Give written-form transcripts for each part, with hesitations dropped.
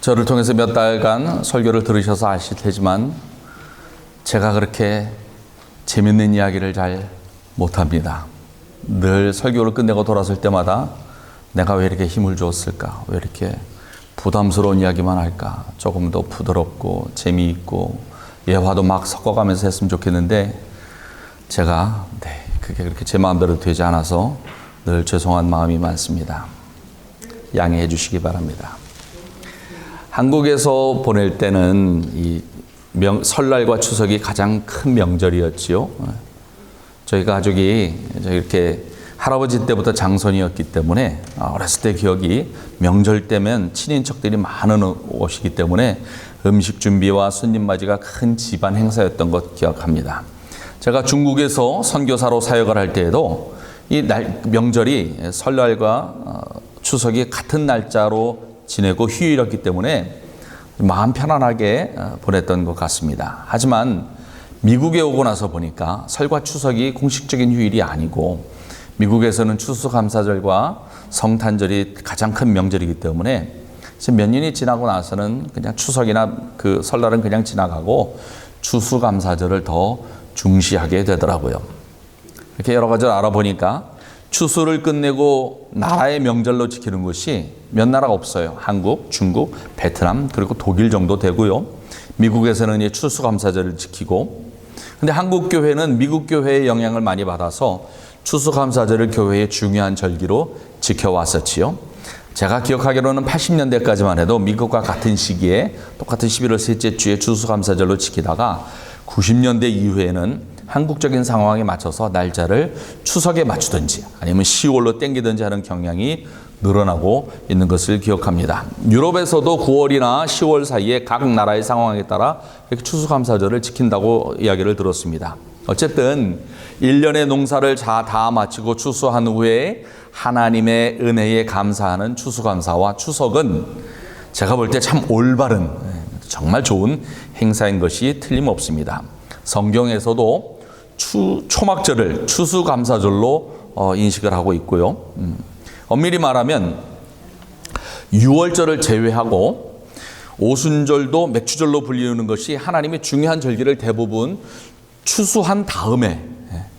저를 통해서 몇 달간 설교를 들으셔서 아실 테지만 제가 그렇게 재밌는 이야기를 잘 못합니다. 늘 설교를 끝내고 돌아설 때마다 내가 왜 이렇게 힘을 주었을까? 왜 이렇게 부담스러운 이야기만 할까? 조금 더 부드럽고 재미있고 예화도 막 섞어가면서 했으면 좋겠는데 제가 그게 그렇게 제 마음대로 되지 않아서 늘 죄송한 마음이 많습니다. 양해해 주시기 바랍니다. 한국에서 보낼 때는 이 설날과 추석이 가장 큰 명절이었지요. 저희 가족이 이렇게 할아버지 때부터 장손이었기 때문에 어렸을 때 기억이 명절 때면 친인척들이 많은 오시기 때문에 음식 준비와 손님 맞이가 큰 집안 행사였던 것 기억합니다. 제가 중국에서 선교사로 사역을 할 때에도 이 명절이 설날과 추석이 같은 날짜로 지내고 휴일이었기 때문에 마음 편안하게 보냈던 것 같습니다. 하지만 미국에 오고 나서 보니까 설과 추석이 공식적인 휴일이 아니고 미국에서는 추수감사절과 성탄절이 가장 큰 명절이기 때문에 몇 년이 지나고 나서는 그냥 추석이나 그 설날은 그냥 지나가고 추수감사절을 더 중시하게 되더라고요. 이렇게 여러 가지를 알아보니까 추수를 끝내고 나라의 명절로 지키는 것이 몇 나라가 없어요. 한국, 중국, 베트남, 그리고 독일 정도 되고요. 미국에서는 이 추수감사절을 지키고, 근데 한국 교회는 미국 교회의 영향을 많이 받아서 추수감사절을 교회의 중요한 절기로 지켜왔었지요. 제가 기억하기로는 80년대까지만 해도 미국과 같은 시기에 똑같은 11월 셋째 주에 추수감사절로 지키다가 90년대 이후에는 한국적인 상황에 맞춰서 날짜를 추석에 맞추든지 아니면 10월로 땡기든지 하는 경향이 늘어나고 있는 것을 기억합니다. 유럽에서도 9월이나 10월 사이에 각 나라의 상황에 따라 이렇게 추수감사절을 지킨다고 이야기를 들었습니다. 어쨌든 1년의 농사를 다 마치고 추수한 후에 하나님의 은혜에 감사하는 추수감사와 추석은 제가 볼 때 참 올바른 정말 좋은 행사인 것이 틀림없습니다. 성경에서도 초막절을 추수감사절로 인식을 하고 있고요. 엄밀히 말하면 6월절을 제외하고 오순절도 맥추절로 불리는 것이 하나님의 중요한 절기를 대부분 추수한 다음에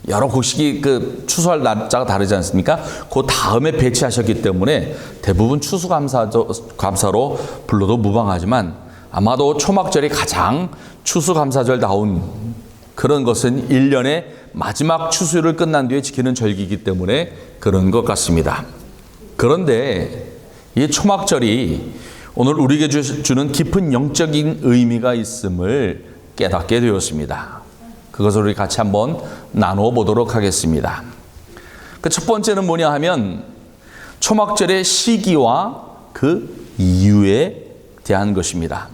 여러 곡식이 추수할 날짜가 다르지 않습니까? 그 다음에 배치하셨기 때문에 대부분 추수감사로 불러도 무방하지만 아마도 초막절이 가장 추수감사절다운 그런 것은 1년의 마지막 추수를 끝난 뒤에 지키는 절기이기 때문에 그런 것 같습니다. 그런데 이 초막절이 오늘 우리에게 주는 깊은 영적인 의미가 있음을 깨닫게 되었습니다. 그것을 우리 같이 한번 나누어 보도록 하겠습니다. 그 첫 번째는 뭐냐 하면 초막절의 시기와 그 이유에 대한 것입니다.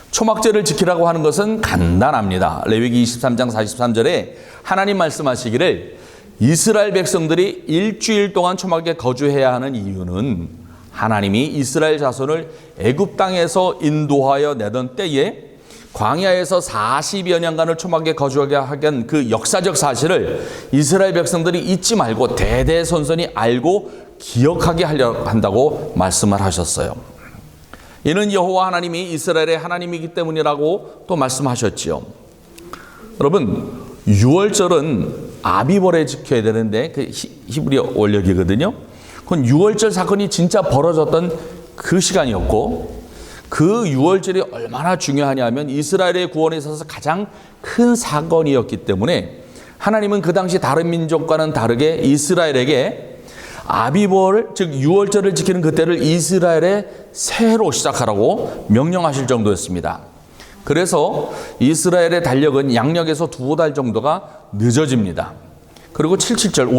초막절을 지키라고 하는 것은 간단합니다. 레위기 23장 43절에 하나님 말씀하시기를 이스라엘 백성들이 일주일 동안 초막에 거주해야 하는 이유는 하나님이 이스라엘 자손을 애굽 땅에서 인도하여 내던 때에 광야에서 40여 년간을 초막에 거주하게 하긴 그 역사적 사실을 이스라엘 백성들이 잊지 말고 대대손손이 알고 기억하게 하려 한다고 말씀을 하셨어요. 이는 여호와 하나님이 이스라엘의 하나님이기 때문이라고 또 말씀하셨지요. 여러분 6월절은 아비벌에 지켜야 되는데 그 히브리 원력이거든요. 그건 6월절 사건이 진짜 벌어졌던 그 시간이었고 그 6월절이 얼마나 중요하냐면 이스라엘의 구원에 있어서 가장 큰 사건이었기 때문에 하나님은 그 당시 다른 민족과는 다르게 이스라엘에게 아비벌 즉 6월절을 지키는 그때를 이스라엘의 새해로 시작하라고 명령하실 정도였습니다. 그래서 이스라엘의 달력은 양력에서 2달 정도가 늦어집니다. 그리고 77절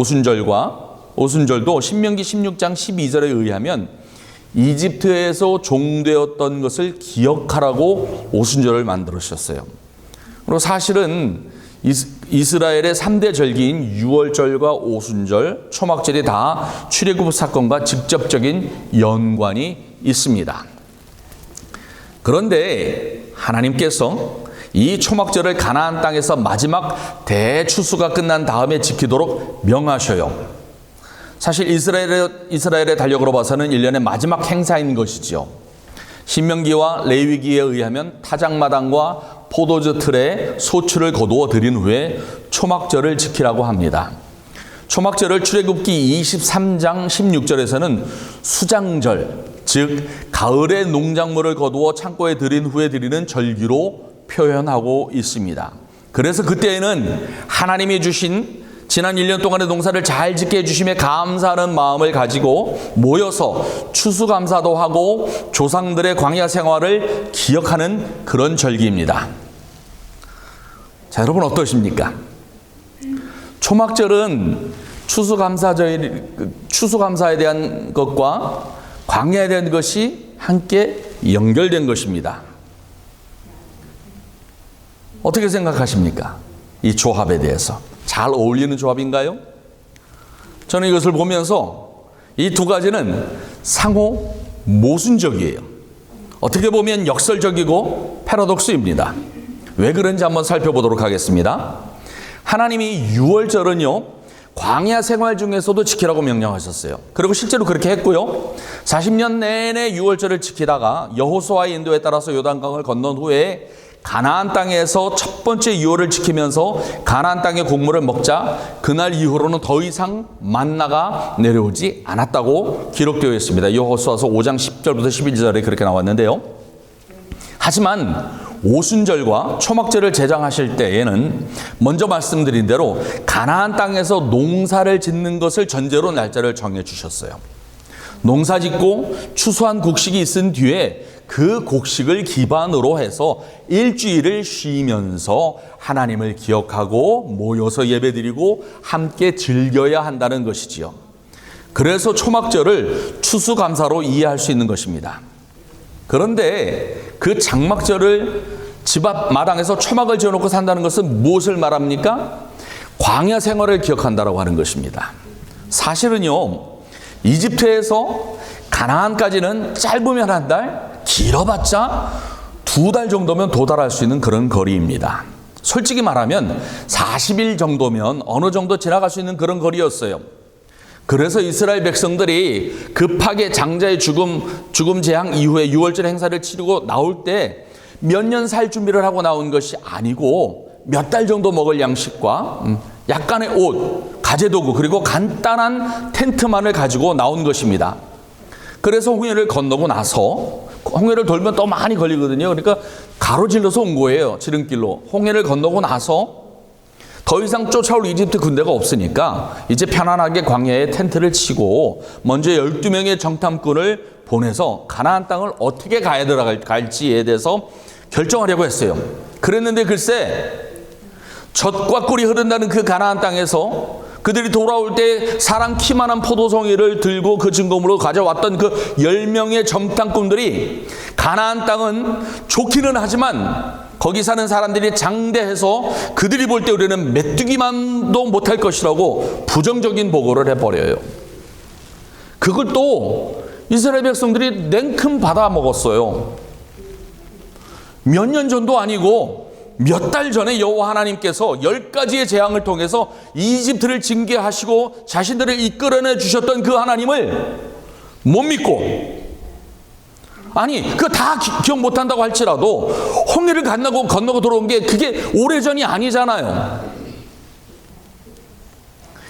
오순절도 신명기 16장 12절에 의하면 이집트에서 종되었던 것을 기억하라고 오순절을 만들으셨어요. 그리고 사실은 이스라엘의 3대 절기인 6월절과 오순절, 초막절이 다 출애굽 사건과 직접적인 연관이 있습니다. 그런데 하나님께서 이 초막절을 가나안 땅에서 마지막 대추수가 끝난 다음에 지키도록 명하셔요. 사실 이스라엘의 달력으로 봐서는 1년의 마지막 행사인 것이지요. 신명기와 레위기에 의하면 타작마당과 포도주 틀에 소출을 거두어 드린 후에 초막절을 지키라고 합니다. 초막절을 출애굽기 23장 16절에서는 수장절, 즉 가을에 농작물을 거두어 창고에 들인 후에 드리는 절기로 표현하고 있습니다. 그래서 그때에는 하나님이 주신 지난 1년 동안의 농사를 잘 짓게 해주심에 감사하는 마음을 가지고 모여서 추수감사도 하고 조상들의 광야 생활을 기억하는 그런 절기입니다. 자, 여러분 어떠십니까? 초막절은 추수감사에 대한 것과 광야에 대한 것이 함께 연결된 것입니다. 어떻게 생각하십니까? 이 조합에 대해서. 잘 어울리는 조합인가요? 저는 이것을 보면서 이 두 가지는 상호 모순적이에요. 어떻게 보면 역설적이고 패러독스입니다. 왜 그런지 한번 살펴보도록 하겠습니다. 하나님이 유월절은요, 광야 생활 중에서도 지키라고 명령하셨어요. 그리고 실제로 그렇게 했고요. 40년 내내 유월절을 지키다가 여호수아의 인도에 따라서 요단강을 건넌 후에 가나안 땅에서 첫 번째 유월을 지키면서 가나안 땅의 곡물을 먹자 그날 이후로는 더 이상 만나가 내려오지 않았다고 기록되어 있습니다. 여호수아서 5장 10절부터 11절에 그렇게 나왔는데요. 하지만 오순절과 초막절을 제정하실 때에는 먼저 말씀드린 대로 가나안 땅에서 농사를 짓는 것을 전제로 날짜를 정해 주셨어요. 농사 짓고 추수한 곡식이 있은 뒤에 그 곡식을 기반으로 해서 일주일을 쉬면서 하나님을 기억하고 모여서 예배드리고 함께 즐겨야 한다는 것이지요. 그래서 초막절을 추수감사로 이해할 수 있는 것입니다. 그런데 그 장막절을 집 앞 마당에서 초막을 지어놓고 산다는 것은 무엇을 말합니까? 광야 생활을 기억한다라고 하는 것입니다. 사실은요, 이집트에서 가나안까지는 짧으면 한 달, 길어봤자 2달 정도면 도달할 수 있는 그런 거리입니다. 솔직히 말하면 40일 정도면 어느 정도 지나갈 수 있는 그런 거리였어요. 그래서 이스라엘 백성들이 급하게 장자의 죽음 재앙 이후에 유월절 행사를 치르고 나올 때 몇 년 살 준비를 하고 나온 것이 아니고 몇 달 정도 먹을 양식과 약간의 옷, 가재도구 그리고 간단한 텐트만을 가지고 나온 것입니다. 그래서 홍해를 건너고 나서 홍해를 돌면 또 많이 걸리거든요. 그러니까 가로질러서 온 거예요. 지름길로. 홍해를 건너고 나서 더 이상 쫓아올 이집트 군대가 없으니까 이제 편안하게 광야에 텐트를 치고 먼저 12명의 정탐꾼을 보내서 가나안 땅을 어떻게 가야 들어갈지에 대해서 결정하려고 했어요. 그랬는데 글쎄 젖과 꿀이 흐른다는 그 가나안 땅에서 그들이 돌아올 때 사람 키만한 포도송이를 들고 그 증거물로 가져왔던 그 10명의 정탐꾼들이 가나안 땅은 좋기는 하지만 거기 사는 사람들이 장대해서 그들이 볼 때 우리는 메뚜기만도 못할 것이라고 부정적인 보고를 해버려요. 그걸 또 이스라엘 백성들이 냉큼 받아먹었어요. 몇 년 전도 아니고 몇 달 전에 여호와 하나님께서 10가지의 재앙을 통해서 이집트를 징계하시고 자신들을 이끌어내 주셨던 그 하나님을 못 믿고, 아니 그 다 기억 못한다고 할지라도 홍해를 건너고 들어온 게 그게 오래전이 아니잖아요.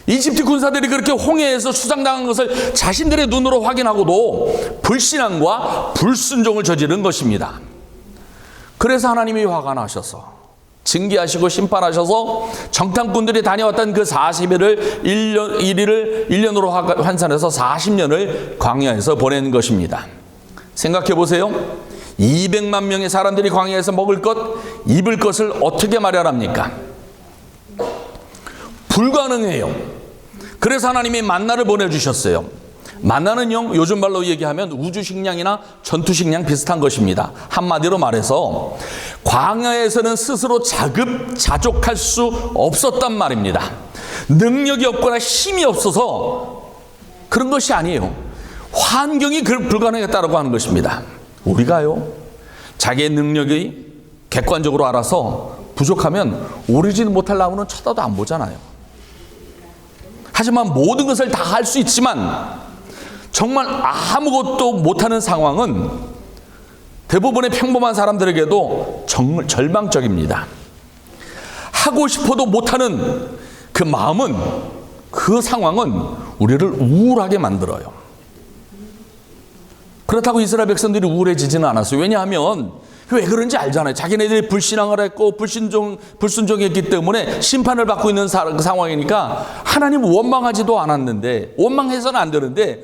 이집트 군사들이 그렇게 홍해에서 수장당한 것을 자신들의 눈으로 확인하고도 불신앙과 불순종을 저지른 것입니다. 그래서 하나님이 화가 나셔서 징계하시고 심판하셔서 정탐꾼들이 다녀왔던 그 40일을 1년으로 환산해서 40년을 광야에서 보낸 것입니다. 생각해 보세요. 200만 명의 사람들이 광야에서 먹을 것, 입을 것을 어떻게 마련합니까? 불가능해요. 그래서 하나님이 만나를 보내주셨어요. 만나는요, 요즘 말로 얘기하면 우주식량이나 전투식량 비슷한 것입니다. 한마디로 말해서 광야에서는 스스로 자급자족할 수 없었단 말입니다. 능력이 없거나 힘이 없어서 그런 것이 아니에요. 환경이 불가능했다고 하는 것입니다. 우리가요, 자기의 능력이 객관적으로 알아서 부족하면 오르지는 못할 나무는 쳐다도 안 보잖아요. 하지만 모든 것을 다 할 수 있지만 정말 아무것도 못하는 상황은 대부분의 평범한 사람들에게도 정말 절망적입니다. 하고 싶어도 못하는 그 마음은, 그 상황은 우리를 우울하게 만들어요. 그렇다고 이스라엘 백성들이 우울해지지는 않았어요. 왜냐하면 왜 그런지 알잖아요. 자기네들이 불신앙을 했고 불순종했기 때문에 심판을 받고 있는 상황이니까 하나님 원망하지도 않았는데, 원망해서는 안 되는데,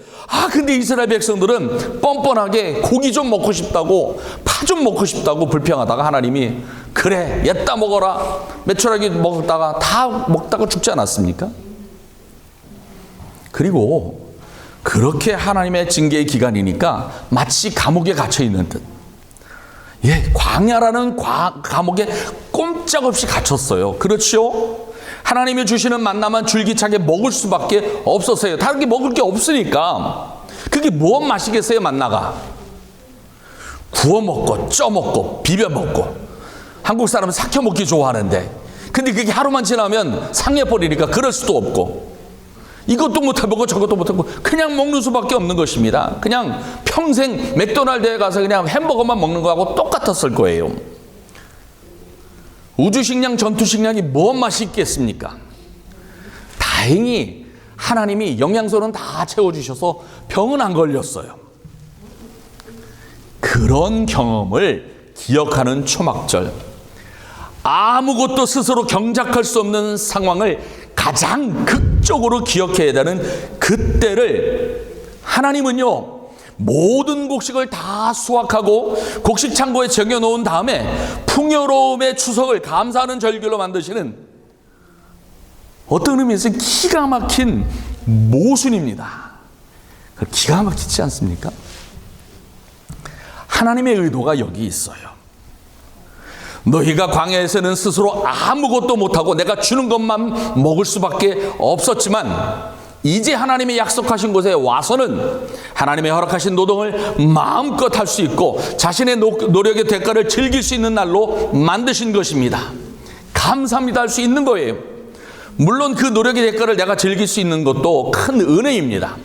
근데 이스라엘 백성들은 뻔뻔하게 고기 좀 먹고 싶다고, 파 좀 먹고 싶다고 불평하다가 하나님이 그래 옛다 먹어라, 메추라기 먹다가 다 먹다가 죽지 않았습니까? 그리고 그렇게 하나님의 징계의 기간이니까 마치 감옥에 갇혀 있는 듯, 광야라는 감옥에 꼼짝없이 갇혔어요. 그렇죠? 하나님이 주시는 만나만 줄기차게 먹을 수밖에 없었어요. 다른 게 먹을 게 없으니까. 그게 무엇 맛이겠어요? 만나가 구워 먹고 쪄 먹고 비벼 먹고. 한국 사람은 삭혀 먹기 좋아하는데, 근데 그게 하루만 지나면 상해버리니까 그럴 수도 없고, 이것도 못해보고 저것도 못해보고 그냥 먹는 수밖에 없는 것입니다. 그냥 평생 맥도날드에 가서 그냥 햄버거만 먹는 거하고 똑같았을 거예요. 우주식량, 전투식량이 뭔 맛이 있겠습니까? 다행히 하나님이 영양소는 다 채워주셔서 병은 안 걸렸어요. 그런 경험을 기억하는 초막절, 아무것도 스스로 경작할 수 없는 상황을 가장 극적으로 기억해야 되는 그때를 하나님은요, 모든 곡식을 다 수확하고 곡식 창고에 쟁여놓은 다음에 풍요로움의 추석을 감사하는 절기로 만드시는, 어떤 의미에서 기가 막힌 모순입니다. 기가 막히지 않습니까? 하나님의 의도가 여기 있어요. 너희가 광야에서는 스스로 아무것도 못하고 내가 주는 것만 먹을 수밖에 없었지만, 이제 하나님이 약속하신 곳에 와서는 하나님의 허락하신 노동을 마음껏 할 수 있고 자신의 노력의 대가를 즐길 수 있는 날로 만드신 것입니다. 감사합니다 할 수 있는 거예요. 물론 그 노력의 대가를 내가 즐길 수 있는 것도 큰 은혜입니다.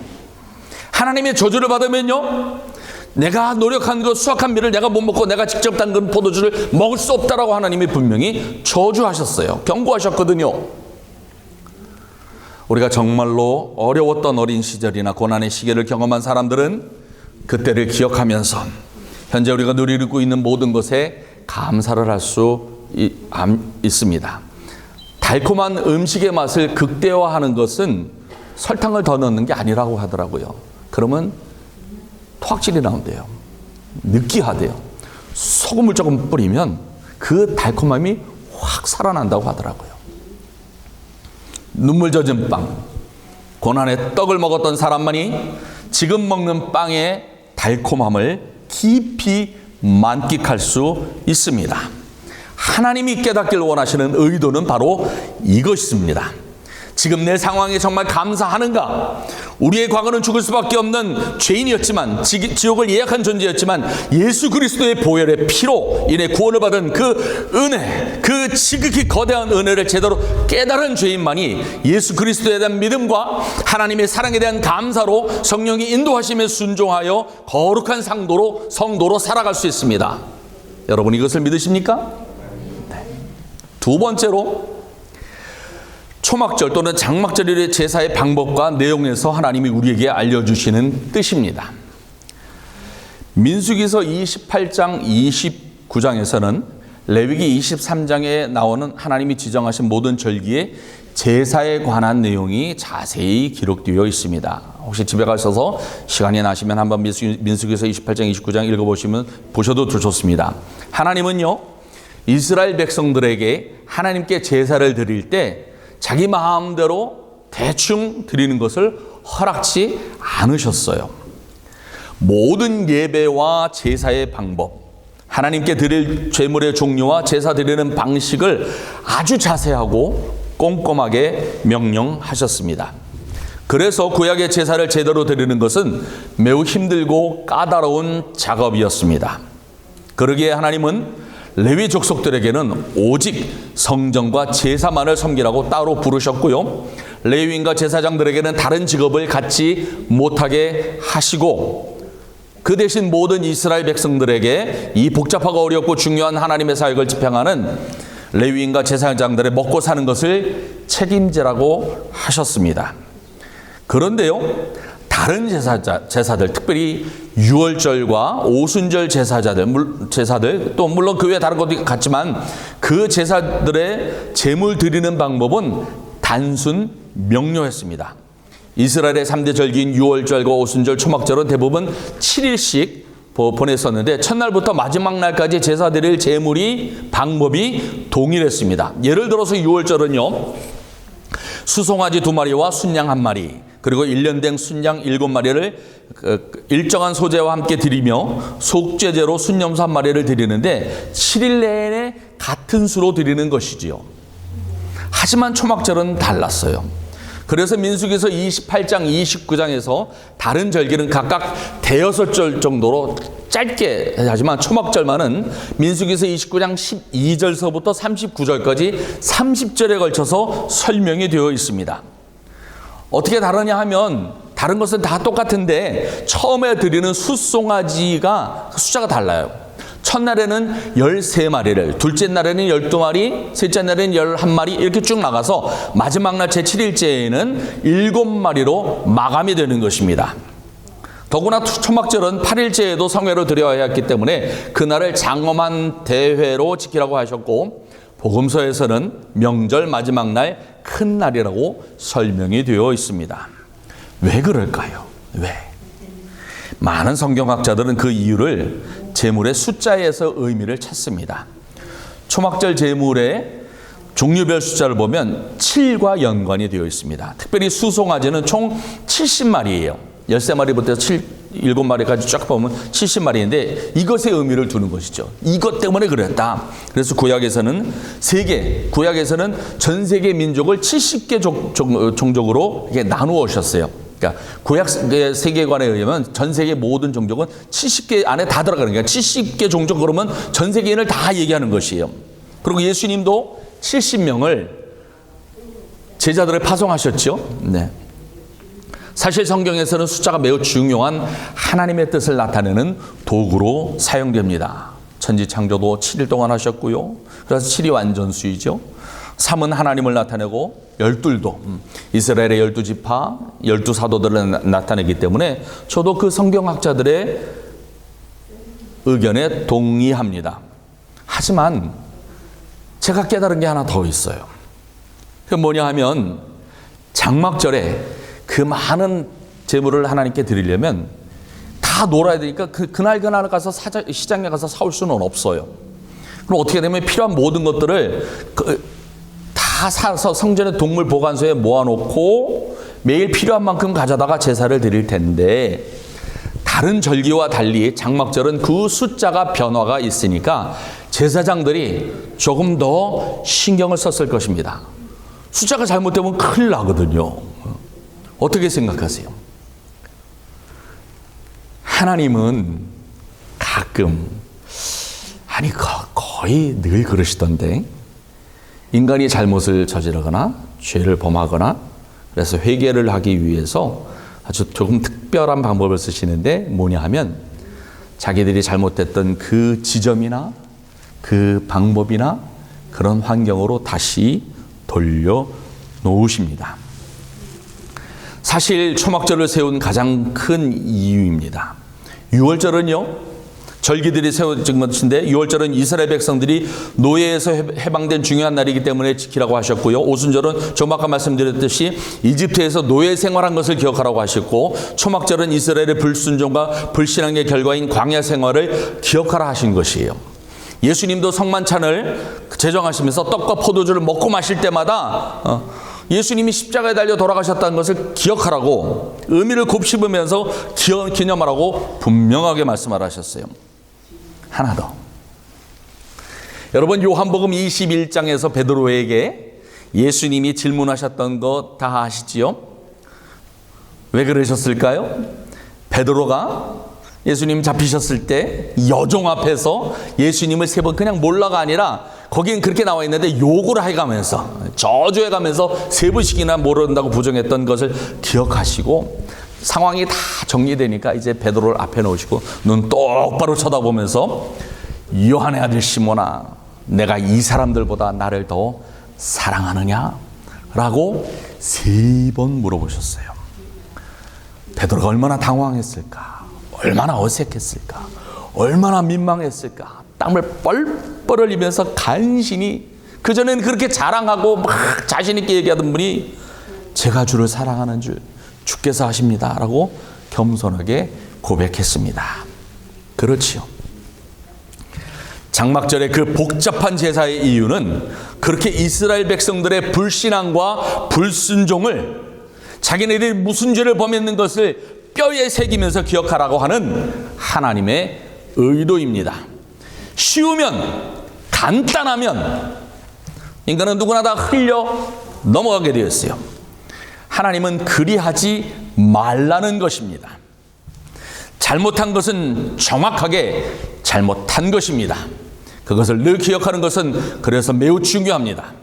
하나님의 저주를 받으면요, 내가 노력한 것, 수확한 밀을 내가 못 먹고 내가 직접 담근 포도주를 먹을 수 없다라고 하나님이 분명히 저주하셨어요. 경고하셨거든요. 우리가 정말로 어려웠던 어린 시절이나 고난의 시기를 경험한 사람들은 그때를 기억하면서 현재 우리가 누리고 있는 모든 것에 감사를 할 수 있습니다. 달콤한 음식의 맛을 극대화하는 것은 설탕을 더 넣는 게 아니라고 하더라고요. 그러면 토악질이 나온대요. 느끼하대요. 소금을 조금 뿌리면 그 달콤함이 확 살아난다고 하더라고요. 눈물 젖은 빵, 고난의 떡을 먹었던 사람만이 지금 먹는 빵의 달콤함을 깊이 만끽할 수 있습니다. 하나님이 깨닫기를 원하시는 의도는 바로 이것입니다. 지금 내 상황에 정말 감사하는가? 우리의 과거는 죽을 수밖에 없는 죄인이었지만, 지옥을 예약한 존재였지만 예수 그리스도의 보혈의 피로 인해 구원을 받은 그 은혜, 그 지극히 거대한 은혜를 제대로 깨달은 죄인만이 예수 그리스도에 대한 믿음과 하나님의 사랑에 대한 감사로 성령이 인도하시며 순종하여 거룩한 성도로 살아갈 수 있습니다. 여러분 이것을 믿으십니까? 네. 두 번째로, 초막절 또는 장막절의 제사의 방법과 내용에서 하나님이 우리에게 알려주시는 뜻입니다. 민수기서 28장 29장에서는 레위기 23장에 나오는 하나님이 지정하신 모든 절기의 제사에 관한 내용이 자세히 기록되어 있습니다. 혹시 집에 가셔서 시간이 나시면 한번 민수기서 28장 29장 보셔도 좋습니다. 하나님은요, 이스라엘 백성들에게 하나님께 제사를 드릴 때 자기 마음대로 대충 드리는 것을 허락지 않으셨어요. 모든 예배와 제사의 방법, 하나님께 드릴 제물의 종류와 제사 드리는 방식을 아주 자세하고 꼼꼼하게 명령하셨습니다. 그래서 구약의 제사를 제대로 드리는 것은 매우 힘들고 까다로운 작업이었습니다. 그러기에 하나님은 레위 족속들에게는 오직 성전과 제사만을 섬기라고 따로 부르셨고요, 레위인과 제사장들에게는 다른 직업을 갖지 못하게 하시고, 그 대신 모든 이스라엘 백성들에게 이 복잡하고 어렵고 중요한 하나님의 사역을 집행하는 레위인과 제사장들의 먹고 사는 것을 책임지라고 하셨습니다. 그런데요, 다른 제사들, 특별히 유월절과 오순절 제사들, 또 물론 그 외에 다른 것도 같지만 그 제사들의 제물 드리는 방법은 단순 명료했습니다. 이스라엘의 3대 절기인 유월절과 오순절, 초막절은 대부분 7일씩 보냈었는데 첫날부터 마지막 날까지 제사 드릴 제물이 방법이 동일했습니다. 예를 들어서 유월절은요, 수송아지 2마리와 순양 1마리, 그리고 1년 된 순양 7마리를 일정한 소재와 함께 드리며 속죄제로 순염소 1마리를 드리는데 7일 내내 같은 수로 드리는 것이지요. 하지만 초막절은 달랐어요. 그래서 민수기서 28장, 29장에서 다른 절기는 각각 대여섯 절 정도로 짧게 하지만 초막절만은 민수기서 29장 12절서부터 39절까지 30절에 걸쳐서 설명이 되어 있습니다. 어떻게 다르냐 하면 다른 것은 다 똑같은데 처음에 드리는 숫송아지가 숫자가 달라요. 첫날에는 13마리를, 둘째 날에는 12마리, 셋째 날에는 11마리 이렇게 쭉 나가서 마지막 날 제7일째에는 7마리로 마감이 되는 것입니다. 더구나 초막절은 8일째에도 성회로 드려야 했기 때문에 그날을 장엄한 대회로 지키라고 하셨고 복음서에서는 명절 마지막 날 큰 날이라고 설명이 되어 있습니다. 왜 그럴까요? 왜? 많은 성경학자들은 그 이유를 제물의 숫자에서 의미를 찾습니다. 초막절 제물의 종류별 숫자를 보면 7과 연관이 되어 있습니다. 특별히 수송아지는 총 70마리예요. 13마리부터 7마리까지 쫙 보면 70마리인데 이것의 의미를 두는 것이죠. 이것 때문에 그랬다. 그래서 구약에서는 전 세계 민족을 70개 종족으로 이렇게 나누어 오셨어요. 그러니까 구약 세계관에 의하면 전 세계 모든 종족은 70개 안에 다 들어가는 거예요. 70개 종족 그러면 전 세계인을 다 얘기하는 것이에요. 그리고 예수님도 70명을 제자들을 파송하셨죠. 네. 사실 성경에서는 숫자가 매우 중요한 하나님의 뜻을 나타내는 도구로 사용됩니다. 천지 창조도 7일 동안 하셨고요. 그래서 7이 완전수이죠. 3은 하나님을 나타내고 12도 이스라엘의 12지파, 12사도들을 나타내기 때문에 저도 그 성경학자들의 의견에 동의합니다. 하지만 제가 깨달은 게 하나 더 있어요. 그게 뭐냐 하면 장막절에 그 많은 제물을 하나님께 드리려면 다 놀아야 되니까 그날 가서 시장에 가서 사올 수는 없어요. 그럼 어떻게 되면 필요한 모든 것들을 다 사서 성전의 동물 보관소에 모아놓고 매일 필요한 만큼 가져다가 제사를 드릴 텐데 다른 절기와 달리 장막절은 그 숫자가 변화가 있으니까 제사장들이 조금 더 신경을 썼을 것입니다. 숫자가 잘못되면 큰일 나거든요. 어떻게 생각하세요? 하나님은 가끔 거의 늘 그러시던데 인간이 잘못을 저지르거나 죄를 범하거나 그래서 회개를 하기 위해서 아주 조금 특별한 방법을 쓰시는데 뭐냐 하면 자기들이 잘못됐던 그 지점이나 그 방법이나 그런 환경으로 다시 돌려 놓으십니다. 사실 초막절을 세운 가장 큰 이유입니다. 유월절은요, 절기들이 세워진 것인데 유월절은 이스라엘 백성들이 노예에서 해방된 중요한 날이기 때문에 지키라고 하셨고요. 오순절은 좀 아까 말씀드렸듯이 이집트에서 노예 생활한 것을 기억하라고 하셨고 초막절은 이스라엘의 불순종과 불신앙의 결과인 광야 생활을 기억하라 하신 것이에요. 예수님도 성만찬을 제정하시면서 떡과 포도주를 먹고 마실 때마다 예수님이 십자가에 달려 돌아가셨다는 것을 기억하라고 의미를 곱씹으면서 기념하라고 분명하게 말씀하셨어요. 하나 더. 여러분 요한복음 21장에서 베드로에게 예수님이 질문하셨던 거 다 아시지요? 왜 그러셨을까요? 베드로가 예수님 잡히셨을 때 여종 앞에서 예수님을 세 번 그냥 몰라가 아니라 거기는 그렇게 나와 있는데 욕을 해가면서 저주해가면서 세 번씩이나 모른다고 부정했던 것을 기억하시고 상황이 다 정리되니까 이제 베드로를 앞에 놓으시고 눈 똑바로 쳐다보면서 요한의 아들 시몬아, 내가 이 사람들보다 나를 더 사랑하느냐? 라고 3번 물어보셨어요. 베드로가 얼마나 당황했을까? 얼마나 어색했을까? 얼마나 민망했을까? 땀을 뻘뻘 흘리면서 간신히, 그전에는 그렇게 자랑하고 막 자신 있게 얘기하던 분이 제가 주를 사랑하는 줄 주께서 하십니다 라고 겸손하게 고백했습니다. 그렇지요. 장막절의 그 복잡한 제사의 이유는 그렇게 이스라엘 백성들의 불신앙과 불순종을, 자기네들이 무슨 죄를 범했는 것을 뼈에 새기면서 기억하라고 하는 하나님의 의도입니다. 쉬우면, 간단하면 인간은 누구나 다 흘려 넘어가게 되었어요. 하나님은 그리하지 말라는 것입니다. 잘못한 것은 정확하게 잘못한 것입니다. 그것을 늘 기억하는 것은 그래서 매우 중요합니다.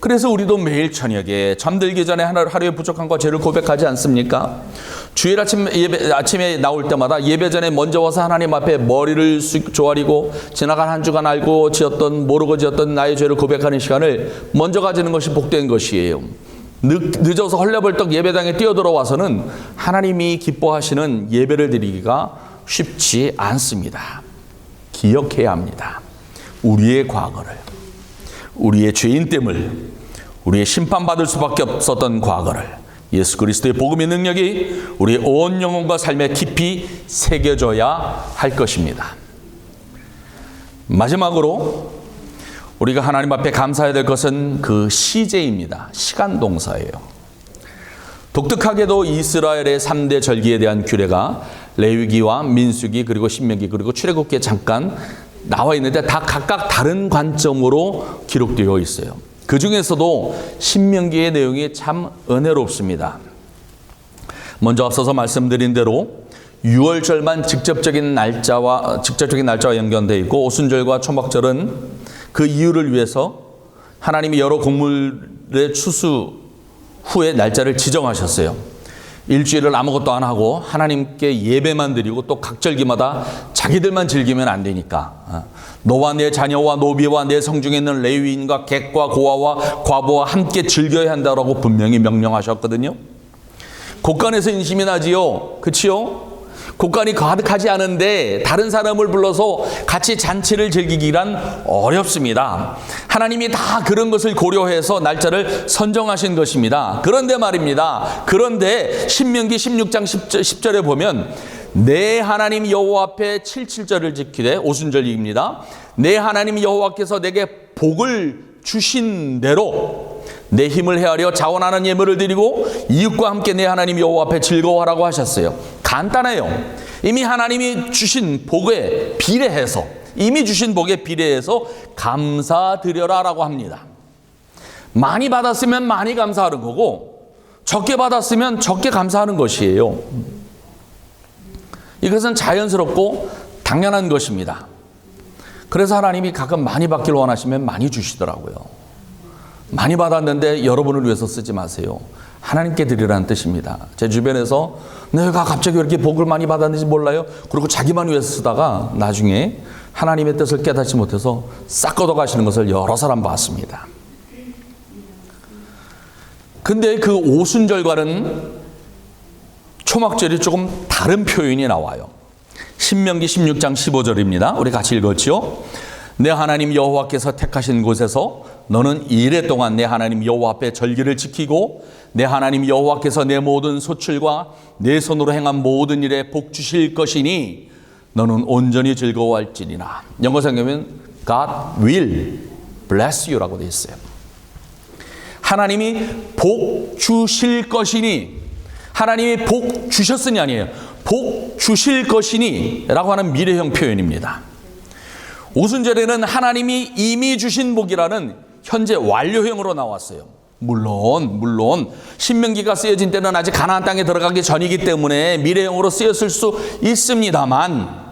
그래서 우리도 매일 저녁에 잠들기 전에 하루의 부족함과 죄를 고백하지 않습니까? 주일 아침에 나올 때마다 예배 전에 먼저 와서 하나님 앞에 머리를 쓱 조아리고 지나간 한 주간 알고 지었던, 모르고 지었던 나의 죄를 고백하는 시간을 먼저 가지는 것이 복된 것이에요. 늦어서 헐레벌떡 예배당에 뛰어들어와서는 하나님이 기뻐하시는 예배를 드리기가 쉽지 않습니다. 기억해야 합니다. 우리의 과거를, 우리의 죄인됨을, 우리의 심판받을 수밖에 없었던 과거를 예수 그리스도의 복음의 능력이 우리의 온 영혼과 삶에 깊이 새겨져야 할 것입니다. 마지막으로 우리가 하나님 앞에 감사해야 될 것은 그 시제입니다. 시간 동사예요. 독특하게도 이스라엘의 3대 절기에 대한 규례가 레위기와 민수기 그리고 신명기 그리고 출애굽기에 잠깐 나와 있는데 다 각각 다른 관점으로 기록되어 있어요. 그 중에서도 신명기의 내용이 참 은혜롭습니다. 먼저 앞서서 말씀드린 대로 6월절만 직접적인 날짜와 연관되어 있고 오순절과 초막절은 그 이유를 위해서 하나님이 여러 곡물의 추수 후에 날짜를 지정하셨어요. 일주일을 아무것도 안 하고 하나님께 예배만 드리고 또 각 절기마다 자기들만 즐기면 안 되니까 너와 내 자녀와 노비와 내 성중에 있는 레위인과 객과 고아와 과부와 함께 즐겨야 한다고 분명히 명령하셨거든요. 곳간에서 인심이 나지요. 그치요? 곳간이 가득하지 않은데 다른 사람을 불러서 같이 잔치를 즐기기란 어렵습니다. 하나님이 다 그런 것을 고려해서 날짜를 선정하신 것입니다. 그런데 말입니다. 그런데 신명기 16장 10절에 보면 내 하나님 여호와 앞에 77절을 지키되 오순절입니다. 내 하나님 여호와께서 내게 복을 주신 대로 내 힘을 헤아려 자원하는 예물을 드리고 이웃과 함께 내 하나님 여호와 앞에 즐거워하라고 하셨어요. 간단해요. 이미 하나님이 주신 복에 비례해서, 이미 주신 복에 비례해서 감사드려라라고 합니다. 많이 받았으면 많이 감사하는 거고 적게 받았으면 적게 감사하는 것이에요. 이것은 자연스럽고 당연한 것입니다. 그래서 하나님이 가끔 많이 받기를 원하시면 많이 주시더라고요. 많이 받았는데 여러분을 위해서 쓰지 마세요. 하나님께 드리라는 뜻입니다. 제 주변에서 내가 갑자기 왜 이렇게 복을 많이 받았는지 몰라요. 그리고 자기만 위해서 쓰다가 나중에 하나님의 뜻을 깨닫지 못해서 싹 걷어가시는 것을 여러 사람 봤습니다. 근데 그 오순절과는 초막절이 조금 다른 표현이 나와요. 신명기 16장 15절입니다. 우리 같이 읽었죠? 내 하나님 여호와께서 택하신 곳에서 너는 이래 동안 내 하나님 여호와 앞에 절기를 지키고 내 하나님 여호와께서 내 모든 소출과 내 손으로 행한 모든 일에 복 주실 것이니 너는 온전히 즐거워할지니라. 영어 성경에는 God will bless you라고 되어 있어요. 하나님이 복 주실 것이니, 하나님이 복 주셨으니 아니에요. 복 주실 것이니 라고 하는 미래형 표현입니다. 오순절에는 하나님이 이미 주신 복이라는 현재 완료형으로 나왔어요. 물론 신명기가 쓰여진 때는 아직 가나안 땅에 들어가기 전이기 때문에 미래형으로 쓰였을 수 있습니다만,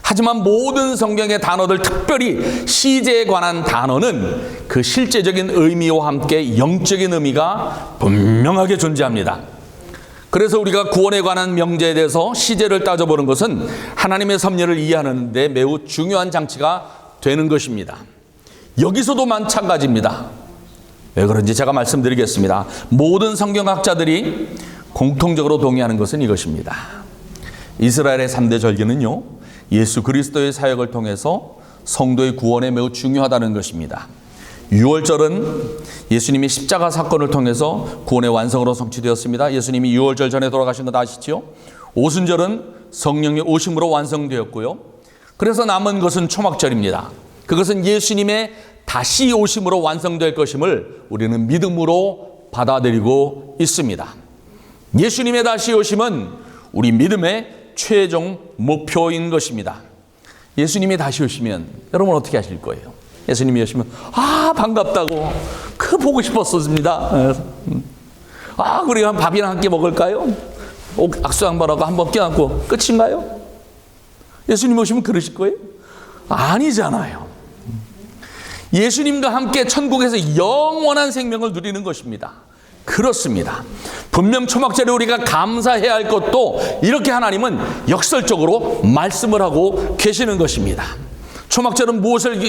하지만 모든 성경의 단어들, 특별히 시제에 관한 단어는 그 실제적인 의미와 함께 영적인 의미가 분명하게 존재합니다. 그래서 우리가 구원에 관한 명제에 대해서 시제를 따져보는 것은 하나님의 섭리를 이해하는 데 매우 중요한 장치가 되는 것입니다. 여기서도 마찬가지입니다. 왜 그런지 제가 말씀드리겠습니다. 모든 성경학자들이 공통적으로 동의하는 것은 이것입니다. 이스라엘의 3대 절기는요, 예수 그리스도의 사역을 통해서 성도의 구원에 매우 중요하다는 것입니다. 유월절은 예수님이 십자가 사건을 통해서 구원의 완성으로 성취되었습니다. 예수님이 유월절 전에 돌아가신 것 아시죠? 오순절은 성령의 오심으로 완성되었고요. 그래서 남은 것은 초막절입니다. 그것은 예수님의 다시 오심으로 완성될 것임을 우리는 믿음으로 받아들이고 있습니다. 예수님의 다시 오심은 우리 믿음의 최종 목표인 것입니다. 예수님이 다시 오시면 여러분 어떻게 하실 거예요? 예수님이 오시면 반갑다고 보고 싶었습니다. 우리가 밥이나 함께 먹을까요? 악수 양발하고 한번 껴안고 끝인가요? 예수님 오시면 그러실 거예요? 아니잖아요. 예수님과 함께 천국에서 영원한 생명을 누리는 것입니다. 그렇습니다. 분명 초막절에 우리가 감사해야 할 것도 이렇게 하나님은 역설적으로 말씀을 하고 계시는 것입니다. 초막절은 무엇을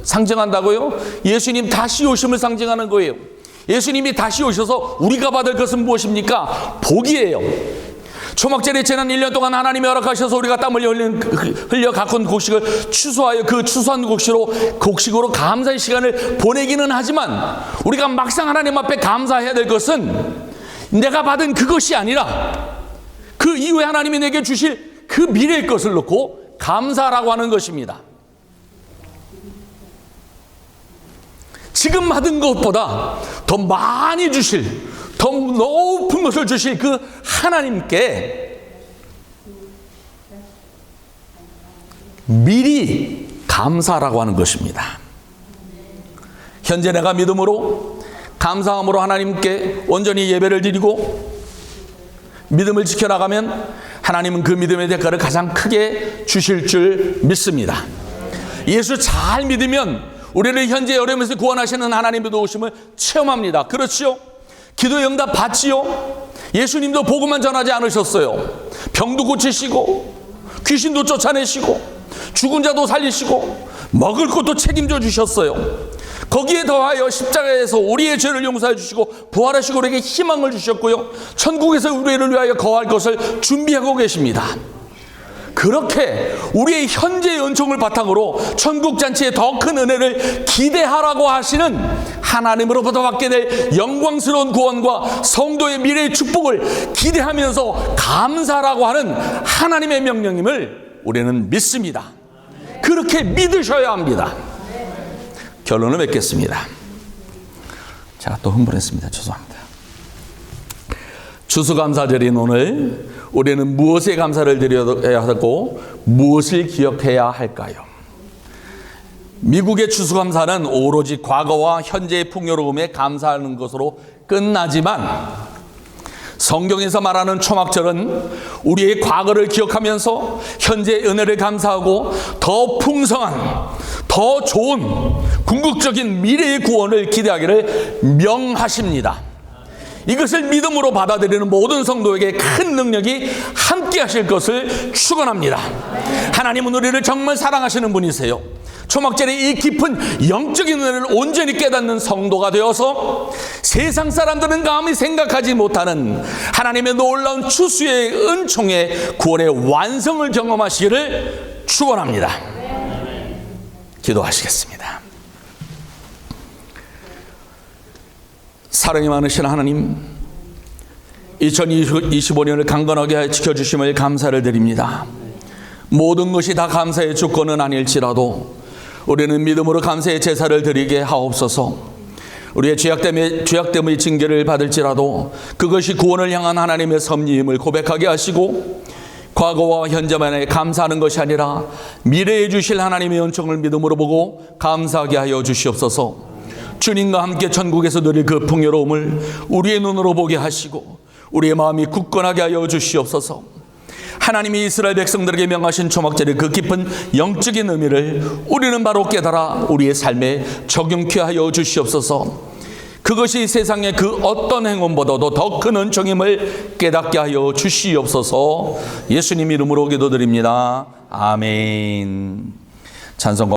상징한다고요? 예수님 다시 오심을 상징하는 거예요. 예수님이 다시 오셔서 우리가 받을 것은 무엇입니까? 복이에요. 초막절에 지난 1년 동안 하나님이 허락하셔서 우리가 땀 흘려 가꾼 곡식을 추수하여 그 추수한 곡식으로 감사의 시간을 보내기는 하지만 우리가 막상 하나님 앞에 감사해야 될 것은 내가 받은 그것이 아니라 그 이후에 하나님이 내게 주실 그 미래의 것을 놓고 감사라고 하는 것입니다. 지금 받은 것보다 더 많이 주실, 더 높은 것을 주실 그 하나님께 미리 감사라고 하는 것입니다. 현재 내가 믿음으로 감사함으로 하나님께 온전히 예배를 드리고 믿음을 지켜나가면 하나님은 그 믿음의 대가를 가장 크게 주실 줄 믿습니다. 예수 잘 믿으면 우리를 현재 어려움에서 구원하시는 하나님의 도우심을 체험합니다. 그렇지요? 기도의 응답 받지요? 예수님도 복음만 전하지 않으셨어요. 병도 고치시고 귀신도 쫓아내시고 죽은 자도 살리시고 먹을 것도 책임져 주셨어요. 거기에 더하여 십자가에서 우리의 죄를 용서해 주시고 부활하시고 우리에게 희망을 주셨고요. 천국에서 우리를 위하여 거할 것을 준비하고 계십니다. 그렇게 우리의 현재의 은총을 바탕으로 천국잔치의 더 큰 은혜를 기대하라고 하시는 하나님으로부터 받게 될 영광스러운 구원과 성도의 미래의 축복을 기대하면서 감사라고 하는 하나님의 명령임을 우리는 믿습니다. 그렇게 믿으셔야 합니다. 결론을 맺겠습니다. 제가 또 흥분했습니다. 죄송합니다. 추수감사절인 오늘 우리는 무엇에 감사를 드려야 하고 무엇을 기억해야 할까요? 미국의 추수감사는 오로지 과거와 현재의 풍요로움에 감사하는 것으로 끝나지만 성경에서 말하는 초막절은 우리의 과거를 기억하면서 현재의 은혜를 감사하고 더 풍성한, 더 좋은 궁극적인 미래의 구원을 기대하기를 명하십니다. 이것을 믿음으로 받아들이는 모든 성도에게 큰 능력이 함께 하실 것을 축원합니다. 하나님은 우리를 정말 사랑하시는 분이세요. 초막절의 이 깊은 영적인 은혜를 온전히 깨닫는 성도가 되어서 세상 사람들은 감히 생각하지 못하는 하나님의 놀라운 추수의 은총의 구원의 완성을 경험하시기를 축원합니다. 기도하시겠습니다. 사랑이 많으신 하나님, 2025년을 강건하게 지켜주심을 감사를 드립니다. 모든 것이 다 감사의 조건은 아닐지라도 우리는 믿음으로 감사의 제사를 드리게 하옵소서. 우리의 죄악 때문에 징계를 받을지라도 그것이 구원을 향한 하나님의 섭리임을 고백하게 하시고 과거와 현재만에 감사하는 것이 아니라 미래에 주실 하나님의 은총을 믿음으로 보고 감사하게 하여 주시옵소서. 주님과 함께 천국에서 누릴 그 풍요로움을 우리의 눈으로 보게 하시고 우리의 마음이 굳건하게 하여 주시옵소서. 하나님이 이스라엘 백성들에게 명하신 초막절의 그 깊은 영적인 의미를 우리는 바로 깨달아 우리의 삶에 적용케 하여 주시옵소서. 그것이 세상의 그 어떤 행운보다도 더 큰 은총임을 깨닫게 하여 주시옵소서. 예수님 이름으로 기도드립니다. 아멘. 찬송가